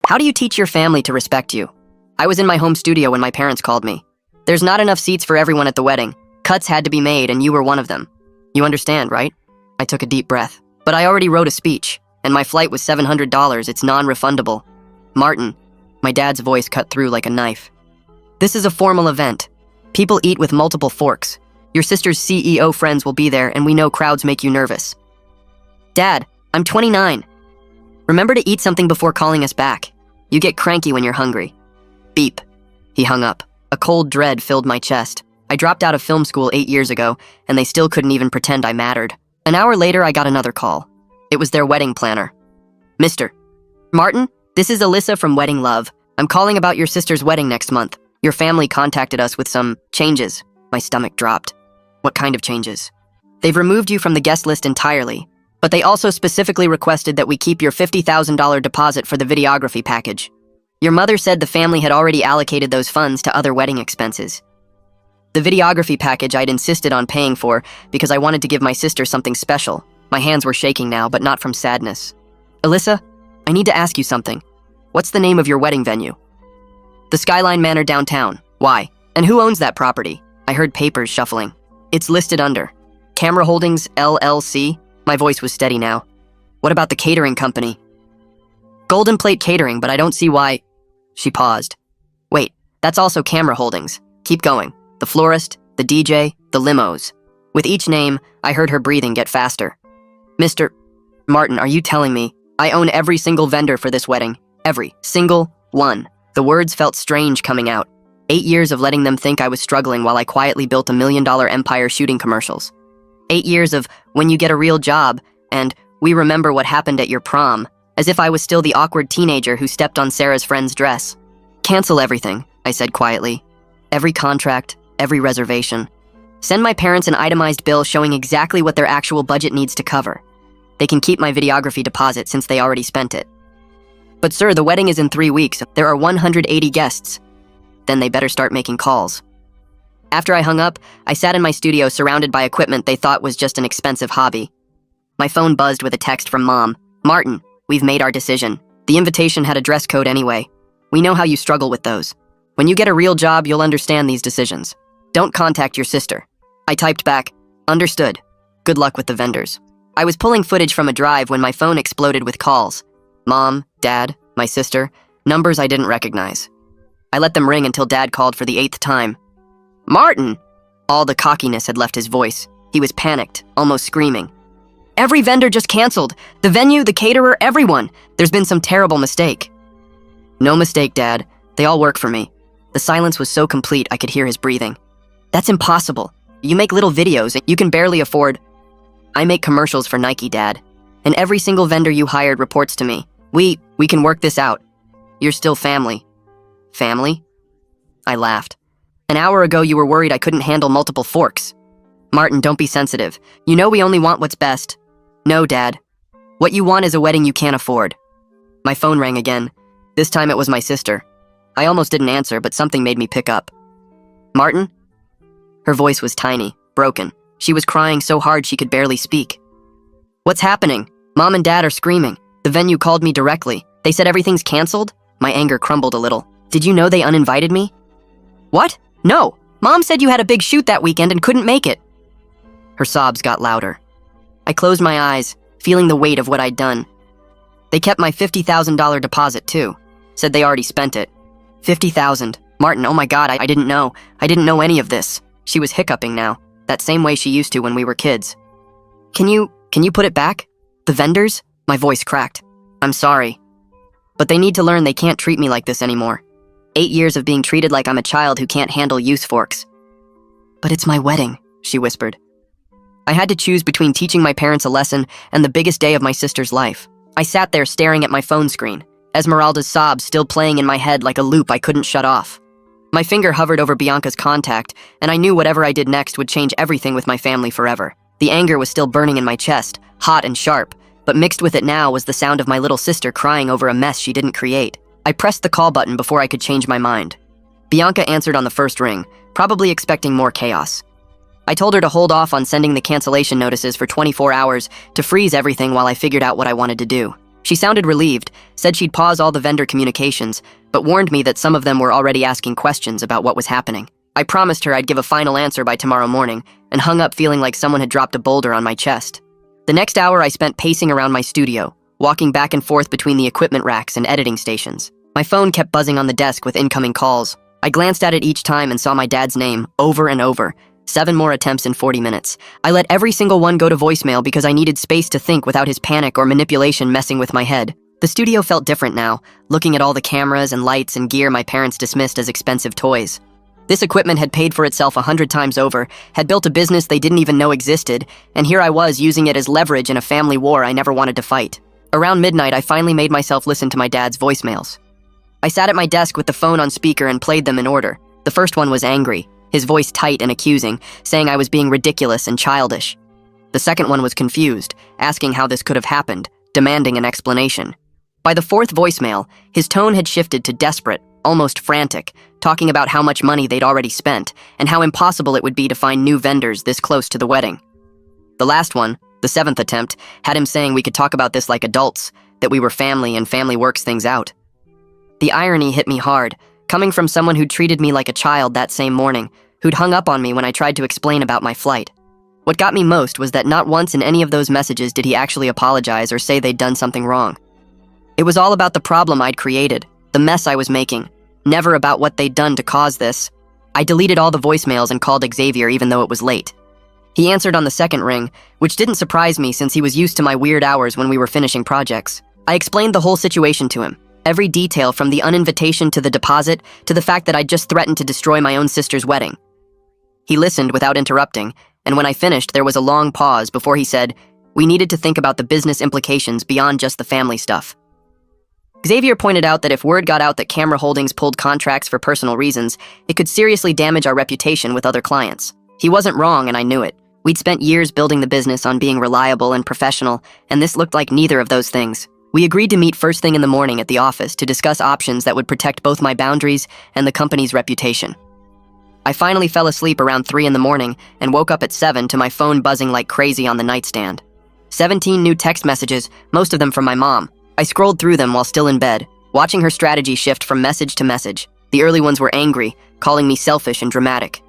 How do you teach your family to respect you? I was in my home studio when my parents called me. There's not enough seats for everyone at the wedding. Cuts had to be made, and you were one of them. You understand, right? I took a deep breath. But I already wrote a speech, and my flight was $700. It's non-refundable. Martin, my dad's voice cut through like a knife. This is a formal event. People eat with multiple forks. Your sister's CEO friends will be there, and we know crowds make you nervous. Dad, I'm 29. Remember to eat something before calling us back. You get cranky when you're hungry. Beep. He hung up. A cold dread filled my chest. I dropped out of film school 8 years ago, and they still couldn't even pretend I mattered. An hour later, I got another call. It was their wedding planner. Mr. Martin, this is Alyssa from Wedding Love. I'm calling about your sister's wedding next month. Your family contacted us with some changes. My stomach dropped. What kind of changes? They've removed you from the guest list entirely, but they also specifically requested that we keep your $50,000 deposit for the videography package. Your mother said the family had already allocated those funds to other wedding expenses. The videography package I'd insisted on paying for because I wanted to give my sister something special. My hands were shaking now, but not from sadness. Alyssa, I need to ask you something. What's the name of your wedding venue? The Skyline Manor downtown. Why? And who owns that property? I heard papers shuffling. It's listed under Camera Holdings, LLC. My voice was steady now. What about the catering company? Golden Plate Catering, but I don't see why. She paused. Wait, that's also Camera Holdings. Keep going. The florist, the DJ, the limos. With each name, I heard her breathing get faster. Mr. Martin, are you telling me I own every single vendor for this wedding? Every single one. The words felt strange coming out. 8 years of letting them think I was struggling while I quietly built $1 million empire shooting commercials. 8 years of when you get a real job, and we remember what happened at your prom, as if I was still the awkward teenager who stepped on Sarah's friend's dress. Cancel everything, I said quietly. Every contract, every reservation. Send my parents an itemized bill showing exactly what their actual budget needs to cover. They can keep my videography deposit since they already spent it. But sir, the wedding is in 3 weeks. There are 180 guests. Then they better start making calls. After I hung up, I sat in my studio surrounded by equipment they thought was just an expensive hobby. My phone buzzed with a text from Mom. Martin, we've made our decision. The invitation had a dress code anyway. We know how you struggle with those. When you get a real job, you'll understand these decisions. Don't contact your sister. I typed back, understood. Good luck with the vendors. I was pulling footage from a drive when my phone exploded with calls. Mom, Dad, my sister, numbers I didn't recognize. I let them ring until Dad called for the 8th time. Martin! All the cockiness had left his voice. He was panicked, almost screaming. Every vendor just canceled. The venue, the caterer, everyone. There's been some terrible mistake. No mistake, Dad. They all work for me. The silence was so complete I could hear his breathing. That's impossible. You make little videos and you can barely afford... I make commercials for Nike, Dad. And every single vendor you hired reports to me. We can work this out. You're still family. Family? I laughed. An hour ago you were worried I couldn't handle multiple forks. Martin, don't be sensitive. You know we only want what's best. No, Dad. What you want is a wedding you can't afford. My phone rang again. This time it was my sister. I almost didn't answer, but something made me pick up. Martin? Her voice was tiny, broken. She was crying so hard she could barely speak. What's happening? Mom and Dad are screaming. The venue called me directly. They said everything's canceled? My anger crumbled a little. Did you know they uninvited me? What? No. Mom said you had a big shoot that weekend and couldn't make it. Her sobs got louder. I closed my eyes, feeling the weight of what I'd done. They kept my $50,000 deposit too. Said they already spent it. 50,000. Martin, oh my God, I didn't know. I didn't know any of this. She was hiccuping now, that same way she used to when we were kids. Can you put it back? The vendors? My voice cracked. I'm sorry. But they need to learn they can't treat me like this anymore. 8 years of being treated like I'm a child who can't handle use forks. But it's my wedding, she whispered. I had to choose between teaching my parents a lesson and the biggest day of my sister's life. I sat there staring at my phone screen, Esmeralda's sobs still playing in my head like a loop I couldn't shut off. My finger hovered over Bianca's contact, and I knew whatever I did next would change everything with my family forever. The anger was still burning in my chest, hot and sharp, but mixed with it now was the sound of my little sister crying over a mess she didn't create. I pressed the call button before I could change my mind. Bianca answered on the first ring, probably expecting more chaos. I told her to hold off on sending the cancellation notices for 24 hours to freeze everything while I figured out what I wanted to do. She sounded relieved, said she'd pause all the vendor communications, but warned me that some of them were already asking questions about what was happening. I promised her I'd give a final answer by tomorrow morning, and hung up feeling like someone had dropped a boulder on my chest. The next hour I spent pacing around my studio, walking back and forth between the equipment racks and editing stations. My phone kept buzzing on the desk with incoming calls. I glanced at it each time and saw my dad's name, over and over. 7 more attempts in 40 minutes. I let every single one go to voicemail because I needed space to think without his panic or manipulation messing with my head. The studio felt different now, looking at all the cameras and lights and gear my parents dismissed as expensive toys. This equipment had paid for itself 100 times over, had built a business they didn't even know existed, and here I was using it as leverage in a family war I never wanted to fight. Around midnight, I finally made myself listen to my dad's voicemails. I sat at my desk with the phone on speaker and played them in order. The first one was angry, his voice tight and accusing, saying I was being ridiculous and childish. The second one was confused, asking how this could have happened, demanding an explanation. By the fourth voicemail, his tone had shifted to desperate, almost frantic, talking about how much money they'd already spent and how impossible it would be to find new vendors this close to the wedding. The last one, the 7th attempt, had him saying we could talk about this like adults, that we were family and family works things out. The irony hit me hard, coming from someone who'd treated me like a child that same morning, who'd hung up on me when I tried to explain about my flight. What got me most was that not once in any of those messages did he actually apologize or say they'd done something wrong. It was all about the problem I'd created, the mess I was making, never about what they'd done to cause this. I deleted all the voicemails and called Xavier even though it was late. He answered on the second ring, which didn't surprise me since he was used to my weird hours when we were finishing projects. I explained the whole situation to him, every detail from the uninvitation to the deposit to the fact that I'd just threatened to destroy my own sister's wedding. He listened without interrupting, and when I finished, there was a long pause before he said, we needed to think about the business implications beyond just the family stuff. Xavier pointed out that if word got out that Camera Holdings pulled contracts for personal reasons, it could seriously damage our reputation with other clients. He wasn't wrong, and I knew it. We'd spent years building the business on being reliable and professional, and this looked like neither of those things. We agreed to meet first thing in the morning at the office to discuss options that would protect both my boundaries and the company's reputation. I finally fell asleep around 3 in the morning and woke up at 7 to my phone buzzing like crazy on the nightstand. 17 new text messages, most of them from my mom. I scrolled through them while still in bed, watching her strategy shift from message to message. The early ones were angry, calling me selfish and dramatic.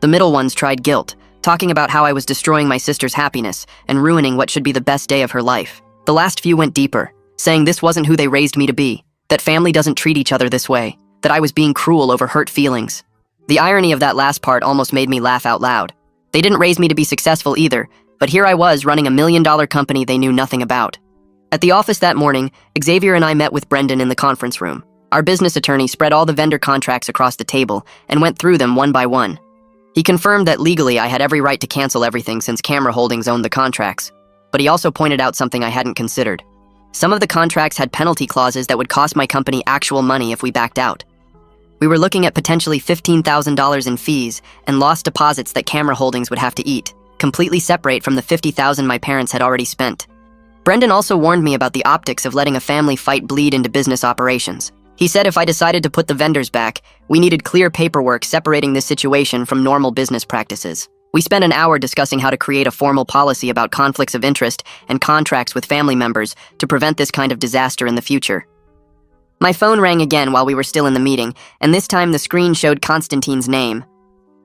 The middle ones tried guilt, talking about how I was destroying my sister's happiness and ruining what should be the best day of her life. The last few went deeper, saying this wasn't who they raised me to be, that family doesn't treat each other this way, that I was being cruel over hurt feelings. The irony of that last part almost made me laugh out loud. They didn't raise me to be successful either, but here I was running a $1 million company they knew nothing about. At the office that morning, Xavier and I met with Brendan in the conference room. Our business attorney spread all the vendor contracts across the table and went through them one by one. He confirmed that legally I had every right to cancel everything since Camera Holdings owned the contracts, but he also pointed out something I hadn't considered. Some of the contracts had penalty clauses that would cost my company actual money if we backed out. We were looking at potentially $15,000 in fees and lost deposits that Camera Holdings would have to eat, completely separate from the $50,000 my parents had already spent. Brendan also warned me about the optics of letting a family fight bleed into business operations. He said if I decided to put the vendors back, we needed clear paperwork separating this situation from normal business practices. We spent an hour discussing how to create a formal policy about conflicts of interest and contracts with family members to prevent this kind of disaster in the future. My phone rang again while we were still in the meeting, and this time the screen showed Constantine's name.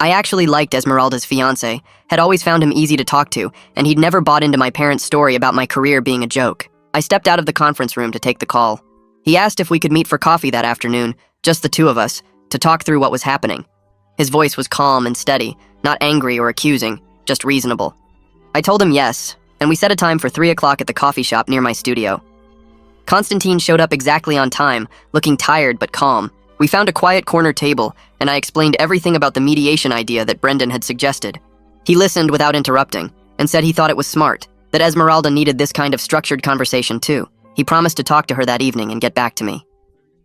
I actually liked Esmeralda's fiancé, had always found him easy to talk to, and he'd never bought into my parents' story about my career being a joke. I stepped out of the conference room to take the call. He asked if we could meet for coffee that afternoon, just the two of us, to talk through what was happening. His voice was calm and steady, not angry or accusing, just reasonable. I told him yes, and we set a time for 3 o'clock at the coffee shop near my studio. Constantine showed up exactly on time, looking tired but calm. We found a quiet corner table, and I explained everything about the mediation idea that Brendan had suggested. He listened without interrupting, and said he thought it was smart, that Esmeralda needed this kind of structured conversation too. He promised to talk to her that evening and get back to me.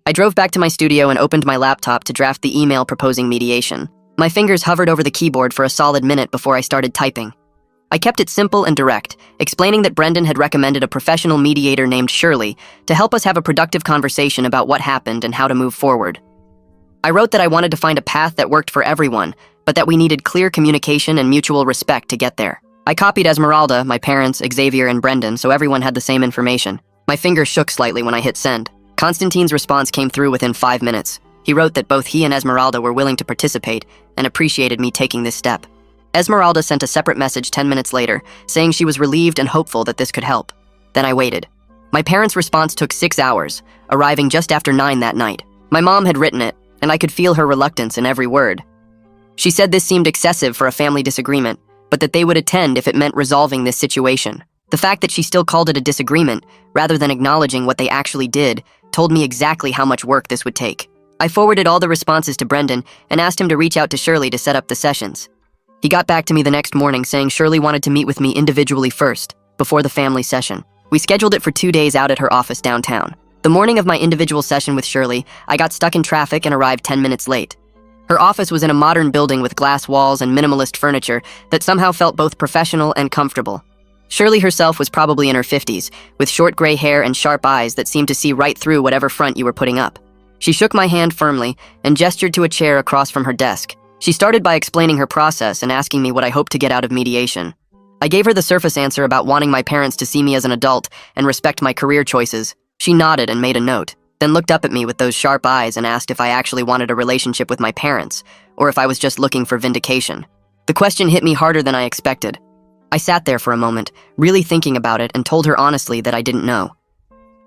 I drove back to my studio and opened my laptop to draft the email proposing mediation. My fingers hovered over the keyboard for a solid minute before I started typing. I kept it simple and direct, explaining that Brendan had recommended a professional mediator named Shirley to help us have a productive conversation about what happened and how to move forward. I wrote that I wanted to find a path that worked for everyone, but that we needed clear communication and mutual respect to get there. I copied Esmeralda, my parents, Xavier, and Brendan so everyone had the same information. My finger shook slightly when I hit send. Constantine's response came through within 5 minutes. He wrote that both he and Esmeralda were willing to participate and appreciated me taking this step. Esmeralda sent a separate message 10 minutes later, saying she was relieved and hopeful that this could help. Then I waited. My parents' response took 6 hours, arriving just after 9 that night. My mom had written it, and I could feel her reluctance in every word. She said this seemed excessive for a family disagreement, but that they would attend if it meant resolving this situation. The fact that she still called it a disagreement, rather than acknowledging what they actually did, told me exactly how much work this would take. I forwarded all the responses to Brendan and asked him to reach out to Shirley to set up the sessions. He got back to me the next morning saying Shirley wanted to meet with me individually first, before the family session. We scheduled it for 2 days out at her office downtown. The morning of my individual session with Shirley, I got stuck in traffic and arrived 10 minutes late. Her office was in a modern building with glass walls and minimalist furniture that somehow felt both professional and comfortable. Shirley herself was probably in her 50s, with short gray hair and sharp eyes that seemed to see right through whatever front you were putting up. She shook my hand firmly and gestured to a chair across from her desk. She started by explaining her process and asking me what I hoped to get out of mediation. I gave her the surface answer about wanting my parents to see me as an adult and respect my career choices. She nodded and made a note, then looked up at me with those sharp eyes and asked if I actually wanted a relationship with my parents, or if I was just looking for vindication. The question hit me harder than I expected. I sat there for a moment, really thinking about it, and told her honestly that I didn't know.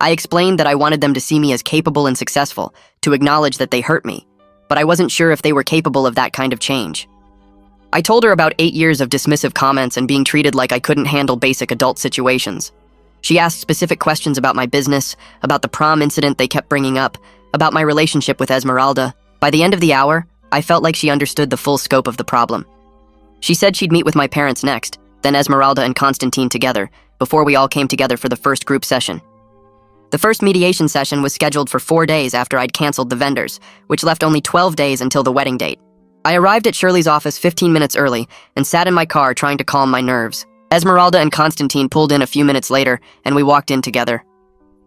I explained that I wanted them to see me as capable and successful, to acknowledge that they hurt me, but I wasn't sure if they were capable of that kind of change. I told her about 8 years of dismissive comments and being treated like I couldn't handle basic adult situations. She asked specific questions about my business, about the prom incident they kept bringing up, about my relationship with Esmeralda. By the end of the hour, I felt like she understood the full scope of the problem. She said she'd meet with my parents next, then Esmeralda and Constantine together, before we all came together for the first group session. The first mediation session was scheduled for 4 days after I'd canceled the vendors, which left only 12 days until the wedding date. I arrived at Shirley's office 15 minutes early and sat in my car trying to calm my nerves. Esmeralda and Constantine pulled in a few minutes later, and we walked in together.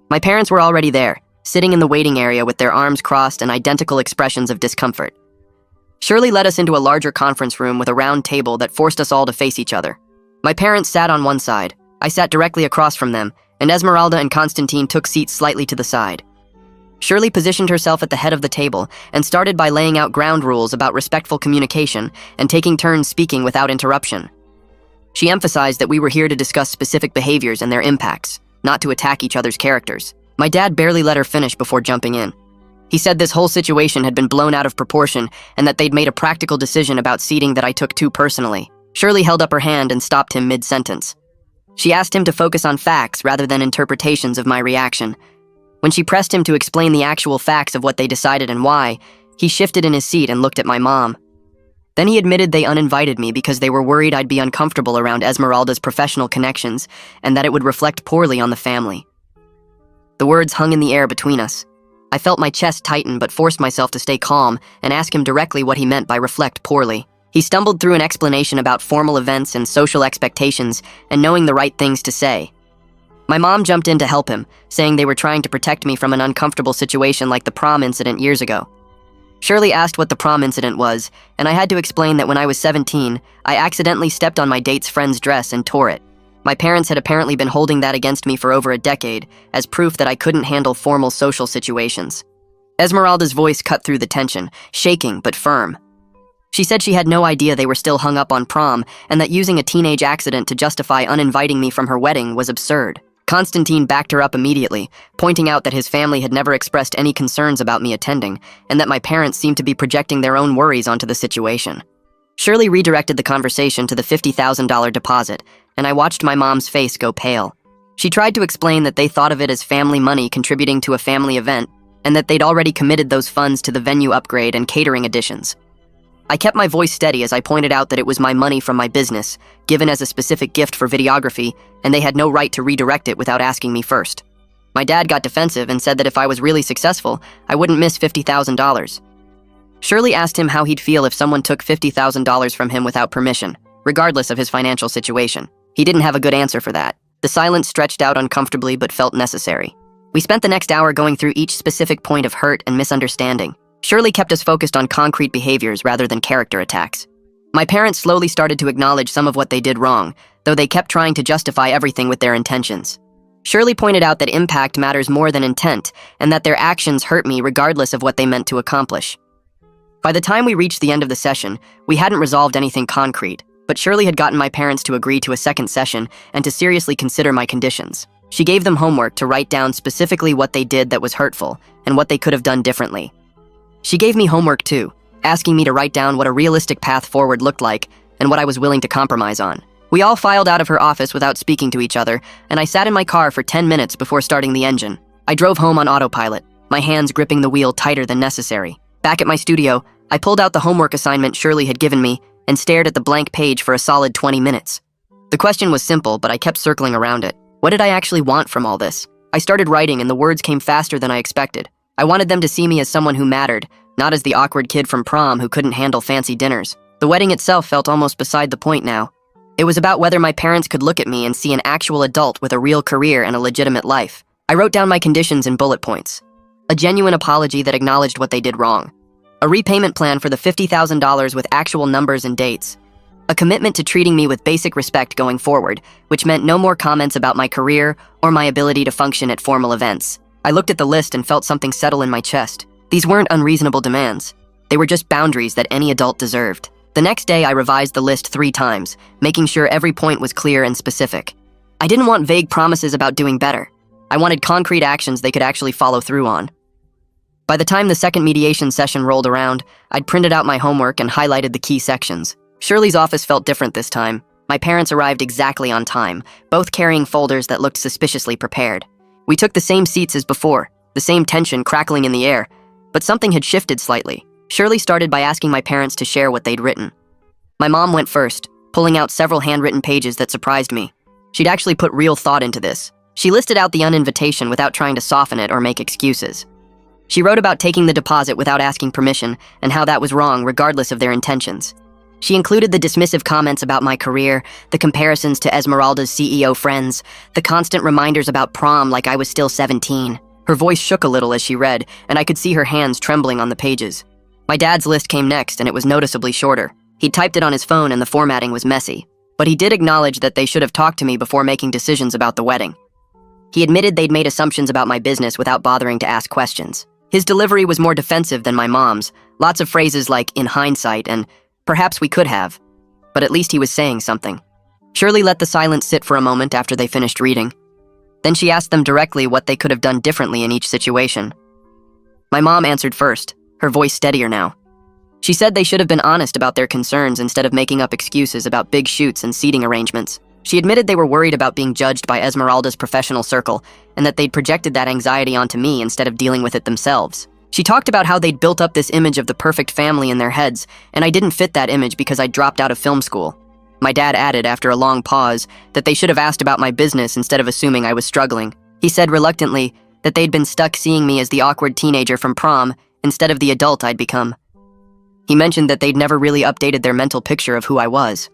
My parents were already there, sitting in the waiting area with their arms crossed and identical expressions of discomfort. Shirley led us into a larger conference room with a round table that forced us all to face each other. My parents sat on one side. I sat directly across from them, and Esmeralda and Constantine took seats slightly to the side. Shirley positioned herself at the head of the table and started by laying out ground rules about respectful communication and taking turns speaking without interruption. She emphasized that we were here to discuss specific behaviors and their impacts, not to attack each other's characters. My dad barely let her finish before jumping in. He said this whole situation had been blown out of proportion and that they'd made a practical decision about seating that I took too personally. Shirley held up her hand and stopped him mid-sentence. She asked him to focus on facts rather than interpretations of my reaction. When she pressed him to explain the actual facts of what they decided and why, he shifted in his seat and looked at my mom. Then he admitted they uninvited me because they were worried I'd be uncomfortable around Esmeralda's professional connections and that it would reflect poorly on the family. The words hung in the air between us. I felt my chest tighten but forced myself to stay calm and ask him directly what he meant by reflect poorly. He stumbled through an explanation about formal events and social expectations and knowing the right things to say. My mom jumped in to help him, saying they were trying to protect me from an uncomfortable situation like the prom incident years ago. Shirley asked what the prom incident was, and I had to explain that when I was 17, I accidentally stepped on my date's friend's dress and tore it. My parents had apparently been holding that against me for over a decade, as proof that I couldn't handle formal social situations. Esmeralda's voice cut through the tension, shaking but firm. She said she had no idea they were still hung up on prom, and that using a teenage accident to justify uninviting me from her wedding was absurd. Constantine backed her up immediately, pointing out that his family had never expressed any concerns about me attending, and that my parents seemed to be projecting their own worries onto the situation. Shirley redirected the conversation to the $50,000 deposit, and I watched my mom's face go pale. She tried to explain that they thought of it as family money contributing to a family event, and that they'd already committed those funds to the venue upgrade and catering additions. I kept my voice steady as I pointed out that it was my money from my business, given as a specific gift for videography, and they had no right to redirect it without asking me first. My dad got defensive and said that if I was really successful, I wouldn't miss $50,000. Shirley asked him how he'd feel if someone took $50,000 from him without permission, regardless of his financial situation. He didn't have a good answer for that. The silence stretched out uncomfortably but felt necessary. We spent the next hour going through each specific point of hurt and misunderstanding. Shirley kept us focused on concrete behaviors rather than character attacks. My parents slowly started to acknowledge some of what they did wrong, though they kept trying to justify everything with their intentions. Shirley pointed out that impact matters more than intent, and that their actions hurt me regardless of what they meant to accomplish. By the time we reached the end of the session, we hadn't resolved anything concrete, but Shirley had gotten my parents to agree to a second session and to seriously consider my conditions. She gave them homework to write down specifically what they did that was hurtful and what they could have done differently. She gave me homework too, asking me to write down what a realistic path forward looked like and what I was willing to compromise on. We all filed out of her office without speaking to each other, and I sat in my car for 10 minutes before starting the engine. I drove home on autopilot, my hands gripping the wheel tighter than necessary. Back at my studio, I pulled out the homework assignment Shirley had given me and stared at the blank page for a solid 20 minutes. The question was simple, but I kept circling around it. What did I actually want from all this? I started writing, and the words came faster than I expected. I wanted them to see me as someone who mattered, not as the awkward kid from prom who couldn't handle fancy dinners. The wedding itself felt almost beside the point now. It was about whether my parents could look at me and see an actual adult with a real career and a legitimate life. I wrote down my conditions in bullet points. A genuine apology that acknowledged what they did wrong. A repayment plan for the $50,000 with actual numbers and dates. A commitment to treating me with basic respect going forward, which meant no more comments about my career or my ability to function at formal events. I looked at the list and felt something settle in my chest. These weren't unreasonable demands. They were just boundaries that any adult deserved. The next day, I revised the list 3 times, making sure every point was clear and specific. I didn't want vague promises about doing better. I wanted concrete actions they could actually follow through on. By the time the second mediation session rolled around, I'd printed out my homework and highlighted the key sections. Shirley's office felt different this time. My parents arrived exactly on time, both carrying folders that looked suspiciously prepared. We took the same seats as before, the same tension crackling in the air, but something had shifted slightly. Shirley started by asking my parents to share what they'd written. My mom went first, pulling out several handwritten pages that surprised me. She'd actually put real thought into this. She listed out the uninvitation without trying to soften it or make excuses. She wrote about taking the deposit without asking permission and how that was wrong regardless of their intentions. She included the dismissive comments about my career, the comparisons to Esmeralda's CEO friends, the constant reminders about prom like I was still 17. Her voice shook a little as she read, and I could see her hands trembling on the pages. My dad's list came next, and it was noticeably shorter. He'd typed it on his phone and the formatting was messy, but he did acknowledge that they should have talked to me before making decisions about the wedding. He admitted they'd made assumptions about my business without bothering to ask questions. His delivery was more defensive than my mom's, lots of phrases like, "in hindsight," and "perhaps we could have," but at least he was saying something. Shirley let the silence sit for a moment after they finished reading. Then she asked them directly what they could have done differently in each situation. My mom answered first, her voice steadier now. She said they should have been honest about their concerns instead of making up excuses about big shoots and seating arrangements. She admitted they were worried about being judged by Esmeralda's professional circle and that they'd projected that anxiety onto me instead of dealing with it themselves. She talked about how they'd built up this image of the perfect family in their heads, and I didn't fit that image because I dropped out of film school. My dad added, after a long pause, that they should have asked about my business instead of assuming I was struggling. He said reluctantly that they'd been stuck seeing me as the awkward teenager from prom instead of the adult I'd become. He mentioned that they'd never really updated their mental picture of who I was.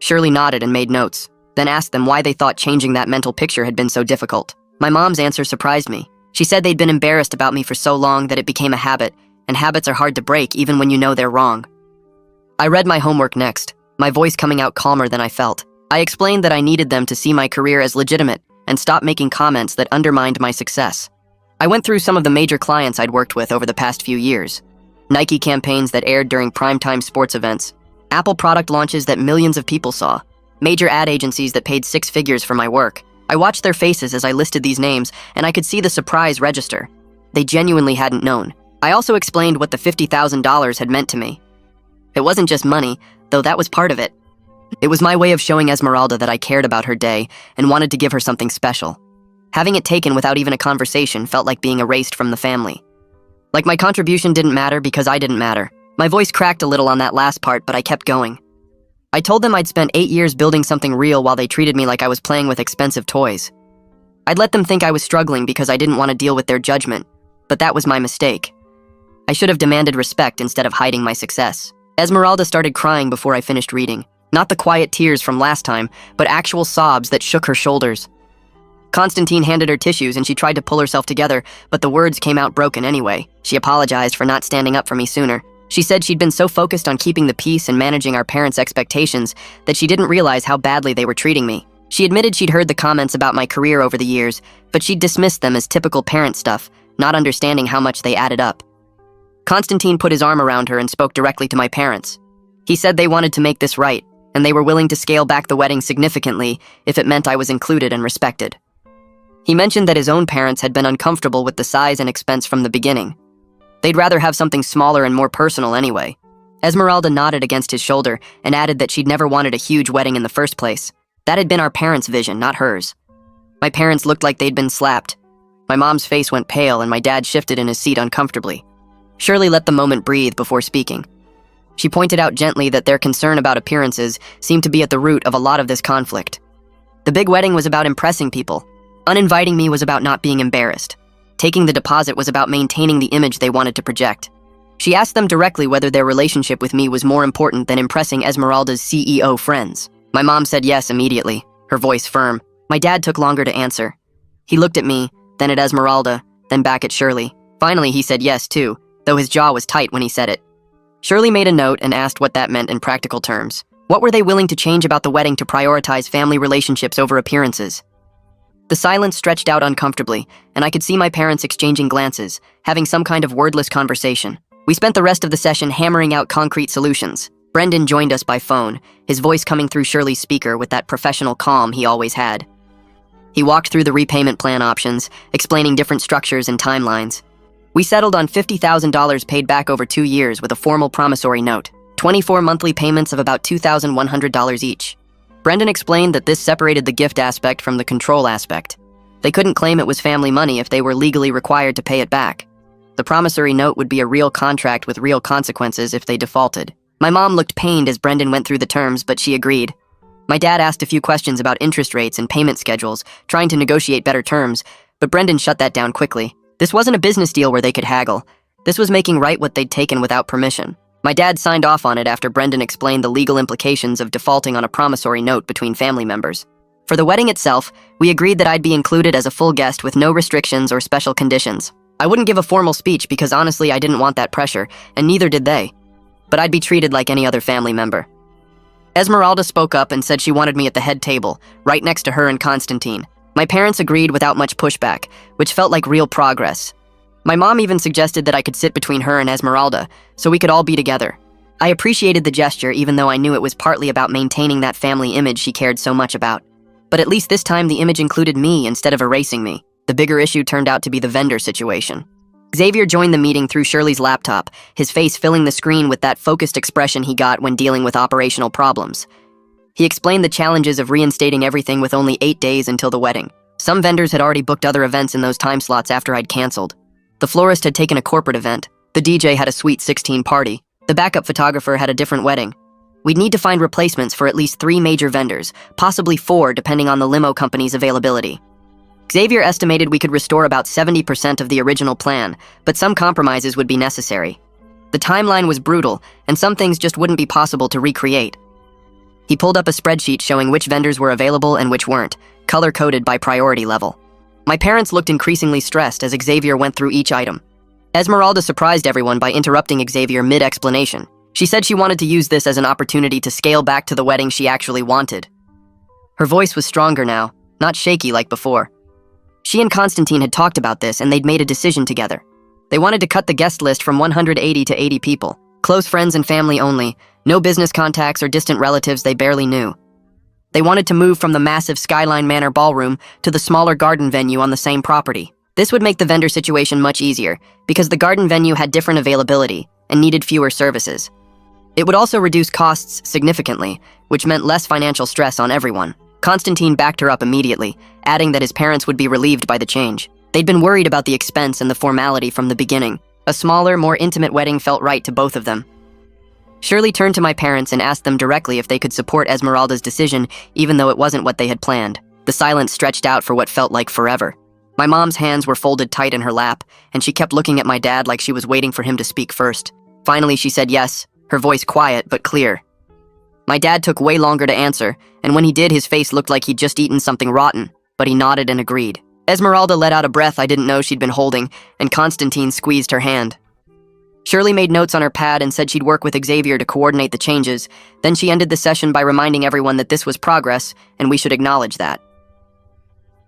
Shirley nodded and made notes, then asked them why they thought changing that mental picture had been so difficult. My mom's answer surprised me. She said they'd been embarrassed about me for so long that it became a habit, and habits are hard to break even when you know they're wrong. I read my homework next, my voice coming out calmer than I felt. I explained that I needed them to see my career as legitimate and stop making comments that undermined my success. I went through some of the major clients I'd worked with over the past few years. Nike campaigns that aired during primetime sports events, Apple product launches that millions of people saw, major ad agencies that paid 6 figures for my work. I watched their faces as I listed these names, and I could see the surprise register. They genuinely hadn't known. I also explained what the $50,000 had meant to me. It wasn't just money, though that was part of it. It was my way of showing Esmeralda that I cared about her day and wanted to give her something special. Having it taken without even a conversation felt like being erased from the family. Like my contribution didn't matter because I didn't matter. My voice cracked a little on that last part, but I kept going. I told them I'd spent 8 years building something real while they treated me like I was playing with expensive toys. I'd let them think I was struggling because I didn't want to deal with their judgment, but that was my mistake. I should have demanded respect instead of hiding my success. Esmeralda started crying before I finished reading. Not the quiet tears from last time, but actual sobs that shook her shoulders. Constantine handed her tissues and she tried to pull herself together, but the words came out broken anyway. She apologized for not standing up for me sooner. She said she'd been so focused on keeping the peace and managing our parents' expectations that she didn't realize how badly they were treating me. She admitted she'd heard the comments about my career over the years, but she'd dismissed them as typical parent stuff, not understanding how much they added up. Constantine put his arm around her and spoke directly to my parents. He said they wanted to make this right, and they were willing to scale back the wedding significantly if it meant I was included and respected. He mentioned that his own parents had been uncomfortable with the size and expense from the beginning. They'd rather have something smaller and more personal anyway. Esmeralda nodded against his shoulder and added that she'd never wanted a huge wedding in the first place. That had been our parents' vision, not hers. My parents looked like they'd been slapped. My mom's face went pale and my dad shifted in his seat uncomfortably. Shirley let the moment breathe before speaking. She pointed out gently that their concern about appearances seemed to be at the root of a lot of this conflict. The big wedding was about impressing people. Uninviting me was about not being embarrassed. Taking the deposit was about maintaining the image they wanted to project. She asked them directly whether their relationship with me was more important than impressing Esmeralda's CEO friends. My mom said yes immediately, her voice firm. My dad took longer to answer. He looked at me, then at Esmeralda, then back at Shirley. Finally, he said yes too, though his jaw was tight when he said it. Shirley made a note and asked what that meant in practical terms. What were they willing to change about the wedding to prioritize family relationships over appearances? The silence stretched out uncomfortably, and I could see my parents exchanging glances, having some kind of wordless conversation. We spent the rest of the session hammering out concrete solutions. Brendan joined us by phone, his voice coming through Shirley's speaker with that professional calm he always had. He walked through the repayment plan options, explaining different structures and timelines. We settled on $50,000 paid back over 2 years with a formal promissory note, 24 monthly payments of about $2,100 each. Brendan explained that this separated the gift aspect from the control aspect. They couldn't claim it was family money if they were legally required to pay it back. The promissory note would be a real contract with real consequences if they defaulted. My mom looked pained as Brendan went through the terms, but she agreed. My dad asked a few questions about interest rates and payment schedules, trying to negotiate better terms, but Brendan shut that down quickly. This wasn't a business deal where they could haggle. This was making right what they'd taken without permission. My dad signed off on it after Brendan explained the legal implications of defaulting on a promissory note between family members. For the wedding itself, we agreed that I'd be included as a full guest with no restrictions or special conditions. I wouldn't give a formal speech because honestly I didn't want that pressure, and neither did they. But I'd be treated like any other family member. Esmeralda spoke up and said she wanted me at the head table, right next to her and Constantine. My parents agreed without much pushback, which felt like real progress. My mom even suggested that I could sit between her and Esmeralda, so we could all be together. I appreciated the gesture even though I knew it was partly about maintaining that family image she cared so much about. But at least this time the image included me instead of erasing me. The bigger issue turned out to be the vendor situation. Xavier joined the meeting through Shirley's laptop, his face filling the screen with that focused expression he got when dealing with operational problems. He explained the challenges of reinstating everything with only 8 days until the wedding. Some vendors had already booked other events in those time slots after I'd canceled. The florist had taken a corporate event. The DJ had a Sweet 16 party. The backup photographer had a different wedding. We'd need to find replacements for at least 3 major vendors, possibly 4 depending on the limo company's availability. Xavier estimated we could restore about 70% of the original plan, but some compromises would be necessary. The timeline was brutal, and some things just wouldn't be possible to recreate. He pulled up a spreadsheet showing which vendors were available and which weren't, color-coded by priority level. My parents looked increasingly stressed as Xavier went through each item. Esmeralda surprised everyone by interrupting Xavier mid-explanation. She said she wanted to use this as an opportunity to scale back to the wedding she actually wanted. Her voice was stronger now, not shaky like before. She and Constantine had talked about this and they'd made a decision together. They wanted to cut the guest list from 180 to 80 people, close friends and family only, no business contacts or distant relatives they barely knew. They wanted to move from the massive Skyline Manor ballroom to the smaller garden venue on the same property. This would make the vendor situation much easier, because the garden venue had different availability and needed fewer services. It would also reduce costs significantly, which meant less financial stress on everyone. Constantine backed her up immediately, adding that his parents would be relieved by the change. They'd been worried about the expense and the formality from the beginning. A smaller, more intimate wedding felt right to both of them. Shirley turned to my parents and asked them directly if they could support Esmeralda's decision, even though it wasn't what they had planned. The silence stretched out for what felt like forever. My mom's hands were folded tight in her lap, and she kept looking at my dad like she was waiting for him to speak first. Finally, she said yes, her voice quiet but clear. My dad took way longer to answer, and when he did, his face looked like he'd just eaten something rotten, but he nodded and agreed. Esmeralda let out a breath I didn't know she'd been holding, and Constantine squeezed her hand. Shirley made notes on her pad and said she'd work with Xavier to coordinate the changes. Then she ended the session by reminding everyone that this was progress, and we should acknowledge that.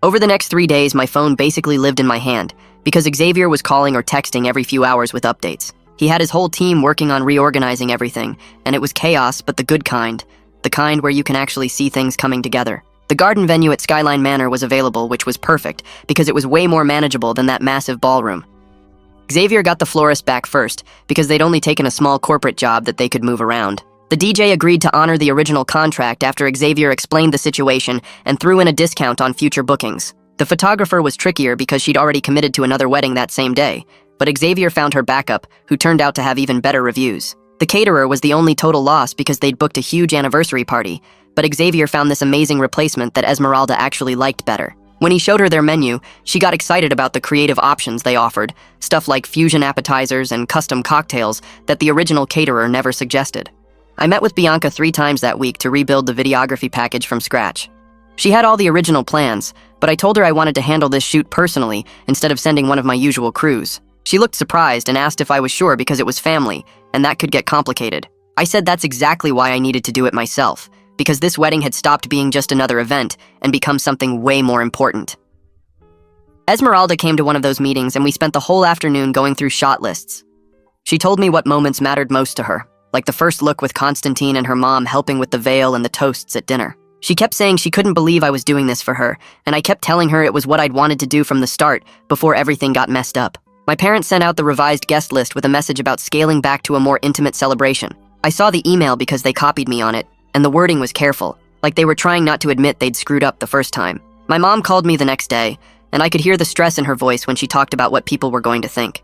Over the next 3 days, my phone basically lived in my hand, because Xavier was calling or texting every few hours with updates. He had his whole team working on reorganizing everything, and it was chaos, but the good kind. The kind where you can actually see things coming together. The garden venue at Skyline Manor was available, which was perfect, because it was way more manageable than that massive ballroom. Xavier got the florist back first, because they'd only taken a small corporate job that they could move around. The DJ agreed to honor the original contract after Xavier explained the situation and threw in a discount on future bookings. The photographer was trickier because she'd already committed to another wedding that same day, but Xavier found her backup, who turned out to have even better reviews. The caterer was the only total loss because they'd booked a huge anniversary party, but Xavier found this amazing replacement that Esmeralda actually liked better. When he showed her their menu, she got excited about the creative options they offered, stuff like fusion appetizers and custom cocktails that the original caterer never suggested. I met with Bianca 3 times that week to rebuild the videography package from scratch. She had all the original plans, but I told her I wanted to handle this shoot personally instead of sending one of my usual crews. She looked surprised and asked if I was sure because it was family, and that could get complicated. I said that's exactly why I needed to do it myself, because this wedding had stopped being just another event and become something way more important. Esmeralda came to one of those meetings and we spent the whole afternoon going through shot lists. She told me what moments mattered most to her, like the first look with Constantine and her mom helping with the veil and the toasts at dinner. She kept saying she couldn't believe I was doing this for her, and I kept telling her it was what I'd wanted to do from the start before everything got messed up. My parents sent out the revised guest list with a message about scaling back to a more intimate celebration. I saw the email because they copied me on it, and the wording was careful, like they were trying not to admit they'd screwed up the first time. My mom called me the next day, and I could hear the stress in her voice when she talked about what people were going to think.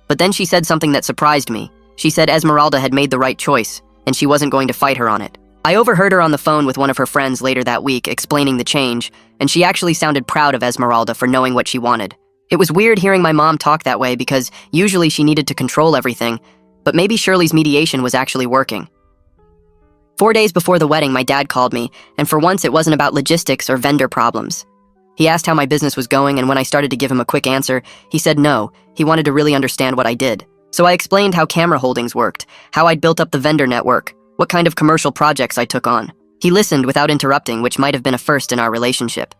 But then she said something that surprised me. She said Esmeralda had made the right choice, and she wasn't going to fight her on it. I overheard her on the phone with one of her friends later that week explaining the change, and she actually sounded proud of Esmeralda for knowing what she wanted. It was weird hearing my mom talk that way because usually she needed to control everything, but maybe Shirley's mediation was actually working. 4 days before the wedding, my dad called me, and for once it wasn't about logistics or vendor problems. He asked how my business was going, and when I started to give him a quick answer, he said no, he wanted to really understand what I did. So I explained how camera holdings worked, how I'd built up the vendor network, what kind of commercial projects I took on. He listened without interrupting, which might have been a first in our relationship.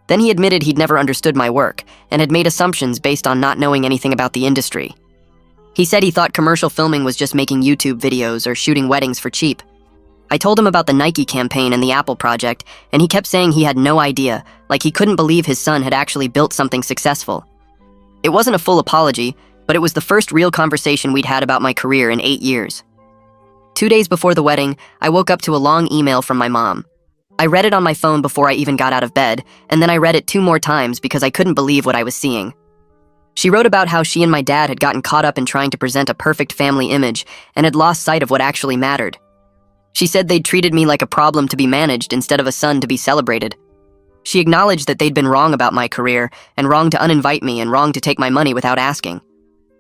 Then he admitted he'd never understood my work, and had made assumptions based on not knowing anything about the industry. He said he thought commercial filming was just making YouTube videos or shooting weddings for cheap. I told him about the Nike campaign and the Apple project, and he kept saying he had no idea, like he couldn't believe his son had actually built something successful. It wasn't a full apology, but it was the first real conversation we'd had about my career in 8 years. 2 days before the wedding, I woke up to a long email from my mom. I read it on my phone before I even got out of bed, and then I read it 2 more times because I couldn't believe what I was seeing. She wrote about how she and my dad had gotten caught up in trying to present a perfect family image and had lost sight of what actually mattered. She said they'd treated me like a problem to be managed instead of a son to be celebrated. She acknowledged that they'd been wrong about my career, and wrong to uninvite me, and wrong to take my money without asking.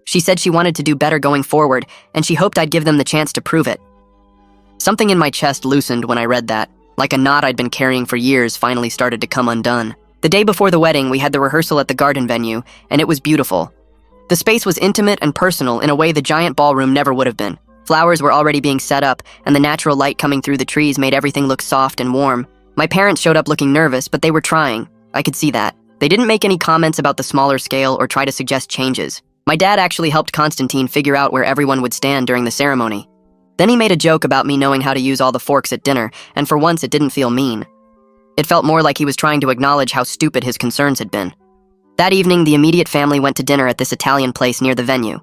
She said she wanted to do better going forward, and she hoped I'd give them the chance to prove it. Something in my chest loosened when I read that, like a knot I'd been carrying for years finally started to come undone. The day before the wedding, we had the rehearsal at the garden venue, and it was beautiful. The space was intimate and personal in a way the giant ballroom never would have been. Flowers were already being set up, and the natural light coming through the trees made everything look soft and warm. My parents showed up looking nervous, but they were trying. I could see that. They didn't make any comments about the smaller scale or try to suggest changes. My dad actually helped Constantine figure out where everyone would stand during the ceremony. Then he made a joke about me knowing how to use all the forks at dinner, and for once it didn't feel mean. It felt more like he was trying to acknowledge how stupid his concerns had been. That evening, the immediate family went to dinner at this Italian place near the venue.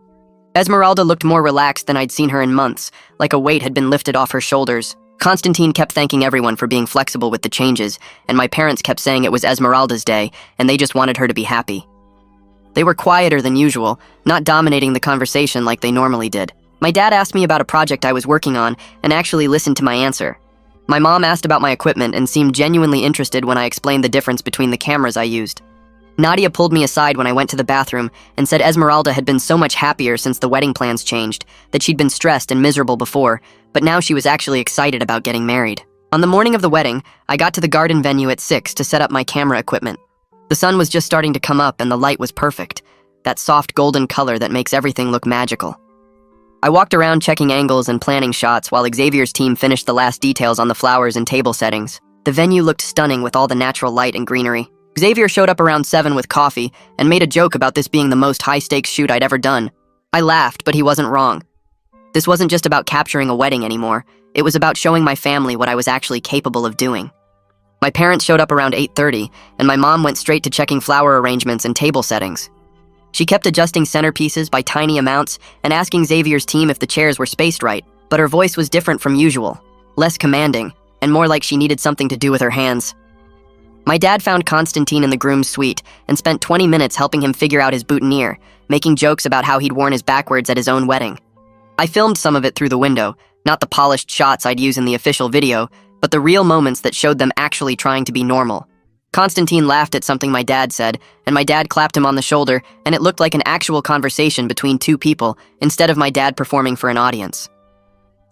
Esmeralda looked more relaxed than I'd seen her in months, like a weight had been lifted off her shoulders. Constantine kept thanking everyone for being flexible with the changes, and my parents kept saying it was Esmeralda's day, and they just wanted her to be happy. They were quieter than usual, not dominating the conversation like they normally did. My dad asked me about a project I was working on, and actually listened to my answer. My mom asked about my equipment and seemed genuinely interested when I explained the difference between the cameras I used. Nadia pulled me aside when I went to the bathroom and said Esmeralda had been so much happier since the wedding plans changed, that she'd been stressed and miserable before, but now she was actually excited about getting married. On the morning of the wedding, I got to the garden venue at 6 to set up my camera equipment. The sun was just starting to come up and the light was perfect, that soft golden color that makes everything look magical. I walked around checking angles and planning shots while Xavier's team finished the last details on the flowers and table settings. The venue looked stunning with all the natural light and greenery. Xavier showed up around 7 with coffee and made a joke about this being the most high-stakes shoot I'd ever done. I laughed, but he wasn't wrong. This wasn't just about capturing a wedding anymore. It was about showing my family what I was actually capable of doing. My parents showed up around 8:30, and my mom went straight to checking flower arrangements and table settings. She kept adjusting centerpieces by tiny amounts and asking Xavier's team if the chairs were spaced right, but her voice was different from usual, less commanding, and more like she needed something to do with her hands. My dad found Constantine in the groom's suite and spent 20 minutes helping him figure out his boutonniere, making jokes about how he'd worn his backwards at his own wedding. I filmed some of it through the window, not the polished shots I'd use in the official video, but the real moments that showed them actually trying to be normal. Constantine laughed at something my dad said, and my dad clapped him on the shoulder, and it looked like an actual conversation between two people instead of my dad performing for an audience.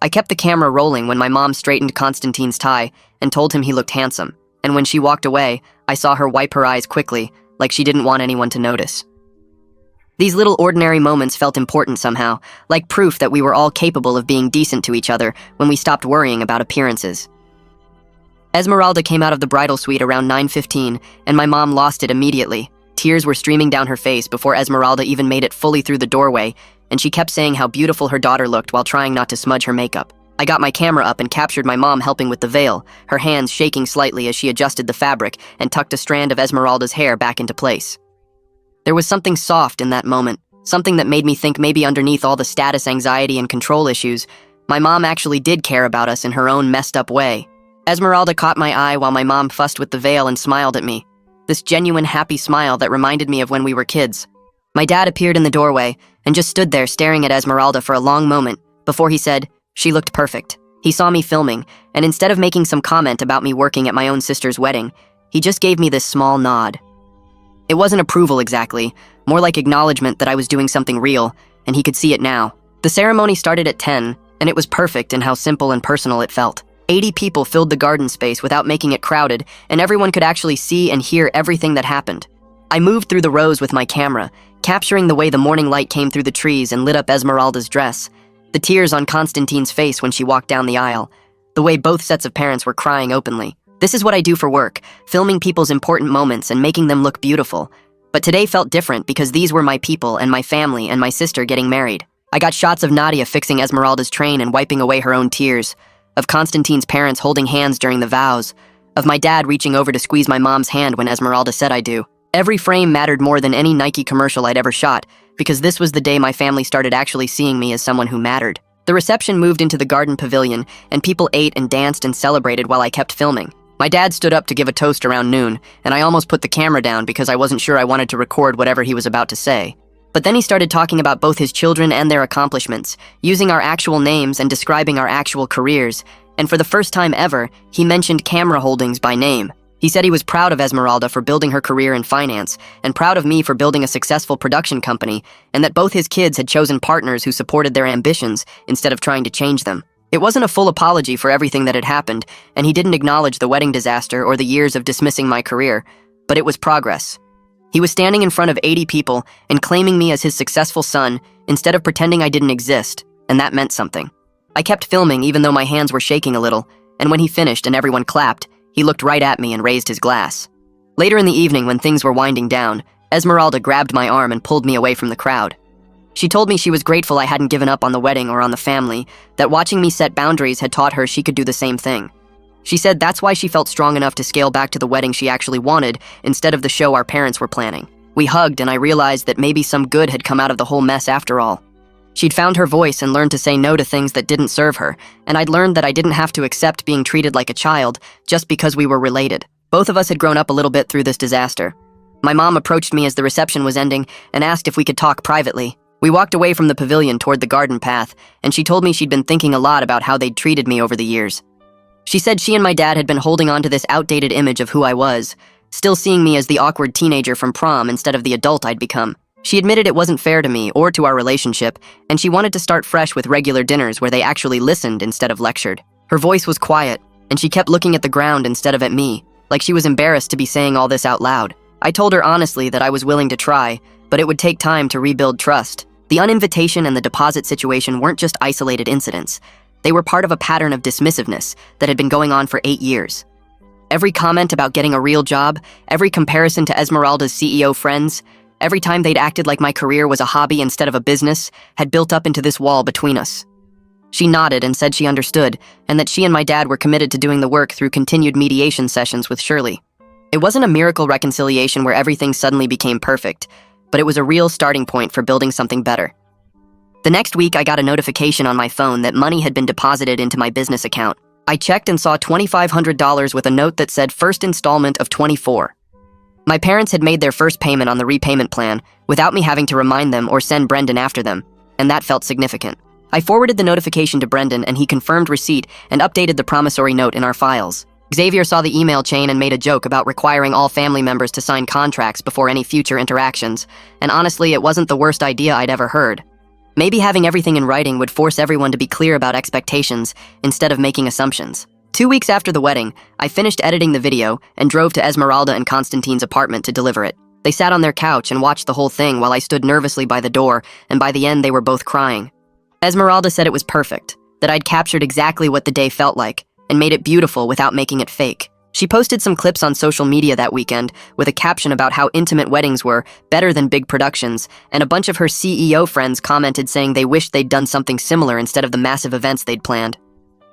I kept the camera rolling when my mom straightened Constantine's tie and told him he looked handsome, and when she walked away, I saw her wipe her eyes quickly, like she didn't want anyone to notice. These little ordinary moments felt important somehow, like proof that we were all capable of being decent to each other when we stopped worrying about appearances. Esmeralda came out of the bridal suite around 9:15, and my mom lost it immediately. Tears were streaming down her face before Esmeralda even made it fully through the doorway, and she kept saying how beautiful her daughter looked while trying not to smudge her makeup. I got my camera up and captured my mom helping with the veil, her hands shaking slightly as she adjusted the fabric and tucked a strand of Esmeralda's hair back into place. There was something soft in that moment, something that made me think maybe underneath all the status anxiety and control issues, my mom actually did care about us in her own messed up way. Esmeralda caught my eye while my mom fussed with the veil and smiled at me. This genuine happy smile that reminded me of when we were kids. My dad appeared in the doorway and just stood there staring at Esmeralda for a long moment before he said, "She looked perfect." He saw me filming, and instead of making some comment about me working at my own sister's wedding, he just gave me this small nod. It wasn't approval exactly, more like acknowledgement that I was doing something real, and he could see it now. The ceremony started at 10, and it was perfect in how simple and personal it felt. 80 people filled the garden space without making it crowded, and everyone could actually see and hear everything that happened. I moved through the rows with my camera, capturing the way the morning light came through the trees and lit up Esmeralda's dress, the tears on Constantine's face when she walked down the aisle, the way both sets of parents were crying openly. This is what I do for work, filming people's important moments and making them look beautiful. But today felt different because these were my people and my family and my sister getting married. I got shots of Nadia fixing Esmeralda's train and wiping away her own tears, of Constantine's parents holding hands during the vows, of my dad reaching over to squeeze my mom's hand when Esmeralda said I do. Every frame mattered more than any Nike commercial I'd ever shot, because this was the day my family started actually seeing me as someone who mattered. The reception moved into the garden pavilion, and people ate and danced and celebrated while I kept filming. My dad stood up to give a toast around noon, and I almost put the camera down because I wasn't sure I wanted to record whatever he was about to say. But then he started talking about both his children and their accomplishments, using our actual names and describing our actual careers, and for the first time ever, he mentioned Camera Holdings by name. He said he was proud of Esmeralda for building her career in finance, and proud of me for building a successful production company, and that both his kids had chosen partners who supported their ambitions instead of trying to change them. It wasn't a full apology for everything that had happened, and he didn't acknowledge the wedding disaster or the years of dismissing my career, but it was progress. He was standing in front of 80 people and claiming me as his successful son instead of pretending I didn't exist, and that meant something. I kept filming even though my hands were shaking a little, and when he finished and everyone clapped, he looked right at me and raised his glass. Later in the evening, when things were winding down, Esmeralda grabbed my arm and pulled me away from the crowd. She told me she was grateful I hadn't given up on the wedding or on the family, that watching me set boundaries had taught her she could do the same thing. She said that's why she felt strong enough to scale back to the wedding she actually wanted instead of the show our parents were planning. We hugged, and I realized that maybe some good had come out of the whole mess after all. She'd found her voice and learned to say no to things that didn't serve her, and I'd learned that I didn't have to accept being treated like a child just because we were related. Both of us had grown up a little bit through this disaster. My mom approached me as the reception was ending and asked if we could talk privately. We walked away from the pavilion toward the garden path, and she told me she'd been thinking a lot about how they'd treated me over the years. She said she and my dad had been holding on to this outdated image of who I was, still seeing me as the awkward teenager from prom instead of the adult I'd become. She admitted it wasn't fair to me or to our relationship, and she wanted to start fresh with regular dinners where they actually listened instead of lectured. Her voice was quiet, and she kept looking at the ground instead of at me, like she was embarrassed to be saying all this out loud. I told her honestly that I was willing to try, but it would take time to rebuild trust. The uninvitation and the deposit situation weren't just isolated incidents. They were part of a pattern of dismissiveness that had been going on for 8 years. Every comment about getting a real job, every comparison to Esmeralda's CEO friends, every time they'd acted like my career was a hobby instead of a business, had built up into this wall between us. She nodded and said she understood, and that she and my dad were committed to doing the work through continued mediation sessions with Shirley. It wasn't a miracle reconciliation where everything suddenly became perfect, but it was a real starting point for building something better. The next week, I got a notification on my phone that money had been deposited into my business account. I checked and saw $2,500 with a note that said first installment of 24. My parents had made their first payment on the repayment plan without me having to remind them or send Brendan after them, and that felt significant. I forwarded the notification to Brendan and he confirmed receipt and updated the promissory note in our files. Xavier saw the email chain and made a joke about requiring all family members to sign contracts before any future interactions, and honestly, it wasn't the worst idea I'd ever heard. Maybe having everything in writing would force everyone to be clear about expectations instead of making assumptions. 2 weeks after the wedding, I finished editing the video and drove to Esmeralda and Constantine's apartment to deliver it. They sat on their couch and watched the whole thing while I stood nervously by the door, and by the end they were both crying. Esmeralda said it was perfect, that I'd captured exactly what the day felt like, and made it beautiful without making it fake. She posted some clips on social media that weekend with a caption about how intimate weddings were, better than big productions, and a bunch of her CEO friends commented saying they wished they'd done something similar instead of the massive events they'd planned.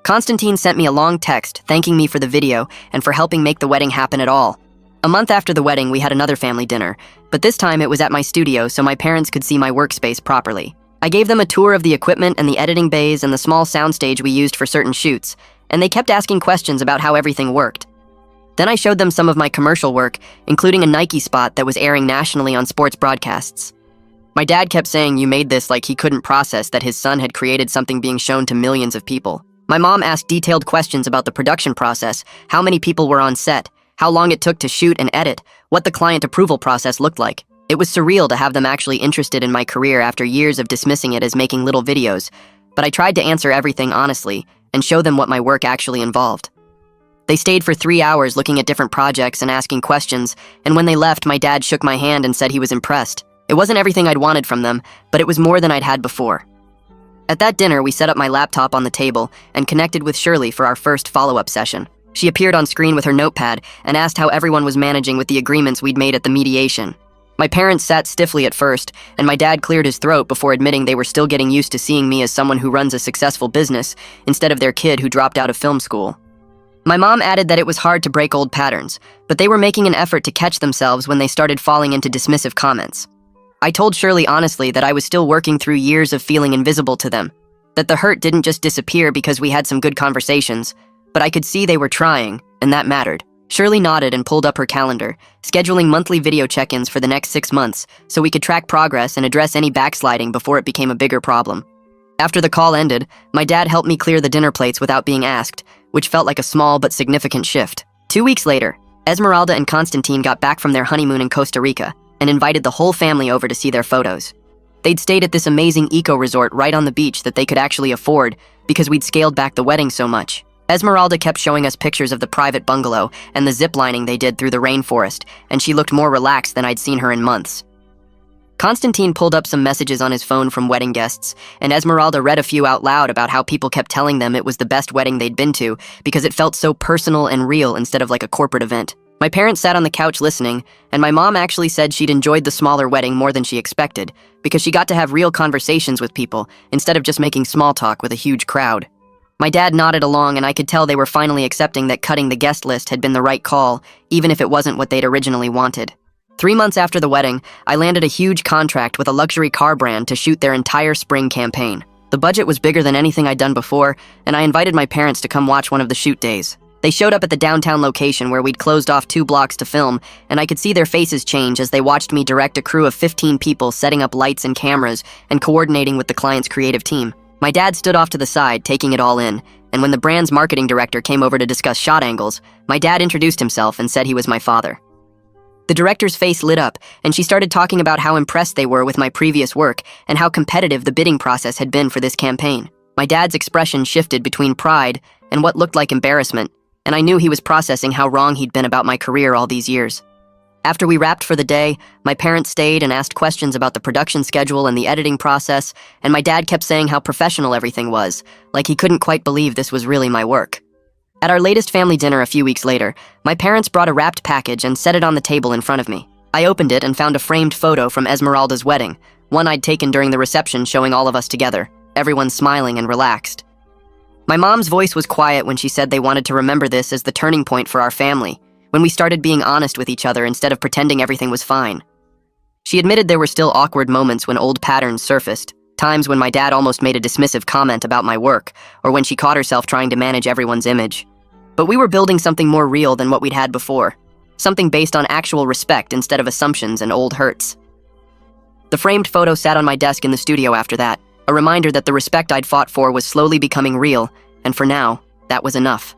Constantine sent me a long text thanking me for the video and for helping make the wedding happen at all. A month after the wedding, we had another family dinner, but this time it was at my studio so my parents could see my workspace properly. I gave them a tour of the equipment and the editing bays and the small soundstage we used for certain shoots, and they kept asking questions about how everything worked. Then I showed them some of my commercial work, including a Nike spot that was airing nationally on sports broadcasts. My dad kept saying you made this like he couldn't process that his son had created something being shown to millions of people. My mom asked detailed questions about the production process, how many people were on set, how long it took to shoot and edit, what the client approval process looked like. It was surreal to have them actually interested in my career after years of dismissing it as making little videos, but I tried to answer everything honestly and show them what my work actually involved. They stayed for 3 hours looking at different projects and asking questions, and when they left, my dad shook my hand and said he was impressed. It wasn't everything I'd wanted from them, but it was more than I'd had before. At that dinner, we set up my laptop on the table and connected with Shirley for our first follow-up session. She appeared on screen with her notepad and asked how everyone was managing with the agreements we'd made at the mediation. My parents sat stiffly at first, and my dad cleared his throat before admitting they were still getting used to seeing me as someone who runs a successful business instead of their kid who dropped out of film school. My mom added that it was hard to break old patterns, but they were making an effort to catch themselves when they started falling into dismissive comments. I told Shirley honestly that I was still working through years of feeling invisible to them, that the hurt didn't just disappear because we had some good conversations, but I could see they were trying, and that mattered. Shirley nodded and pulled up her calendar, scheduling monthly video check-ins for the next 6 months so we could track progress and address any backsliding before it became a bigger problem. After the call ended, my dad helped me clear the dinner plates without being asked, which felt like a small but significant shift. 2 weeks later, Esmeralda and Constantine got back from their honeymoon in Costa Rica and invited the whole family over to see their photos. They'd stayed at this amazing eco-resort right on the beach that they could actually afford because we'd scaled back the wedding so much. Esmeralda kept showing us pictures of the private bungalow and the zip-lining they did through the rainforest, and she looked more relaxed than I'd seen her in months. Constantine pulled up some messages on his phone from wedding guests, and Esmeralda read a few out loud about how people kept telling them it was the best wedding they'd been to because it felt so personal and real instead of like a corporate event. My parents sat on the couch listening, and my mom actually said she'd enjoyed the smaller wedding more than she expected because she got to have real conversations with people instead of just making small talk with a huge crowd. My dad nodded along, and I could tell they were finally accepting that cutting the guest list had been the right call, even if it wasn't what they'd originally wanted. 3 months after the wedding, I landed a huge contract with a luxury car brand to shoot their entire spring campaign. The budget was bigger than anything I'd done before, and I invited my parents to come watch one of the shoot days. They showed up at the downtown location where we'd closed off 2 blocks to film, and I could see their faces change as they watched me direct a crew of 15 people setting up lights and cameras and coordinating with the client's creative team. My dad stood off to the side, taking it all in, and when the brand's marketing director came over to discuss shot angles, my dad introduced himself and said he was my father. The director's face lit up, and she started talking about how impressed they were with my previous work and how competitive the bidding process had been for this campaign. My dad's expression shifted between pride and what looked like embarrassment, and I knew he was processing how wrong he'd been about my career all these years. After we wrapped for the day, my parents stayed and asked questions about the production schedule and the editing process, and my dad kept saying how professional everything was, like he couldn't quite believe this was really my work. At our latest family dinner a few weeks later, my parents brought a wrapped package and set it on the table in front of me. I opened it and found a framed photo from Esmeralda's wedding, one I'd taken during the reception showing all of us together, everyone smiling and relaxed. My mom's voice was quiet when she said they wanted to remember this as the turning point for our family, when we started being honest with each other instead of pretending everything was fine. She admitted there were still awkward moments when old patterns surfaced, times when my dad almost made a dismissive comment about my work, or when she caught herself trying to manage everyone's image. But we were building something more real than what we'd had before, something based on actual respect instead of assumptions and old hurts. The framed photo sat on my desk in the studio after that, a reminder that the respect I'd fought for was slowly becoming real, and for now, that was enough.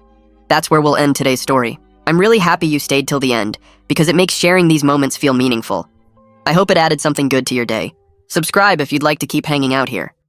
That's where we'll end today's story. I'm really happy you stayed till the end, because it makes sharing these moments feel meaningful. I hope it added something good to your day. Subscribe if you'd like to keep hanging out here.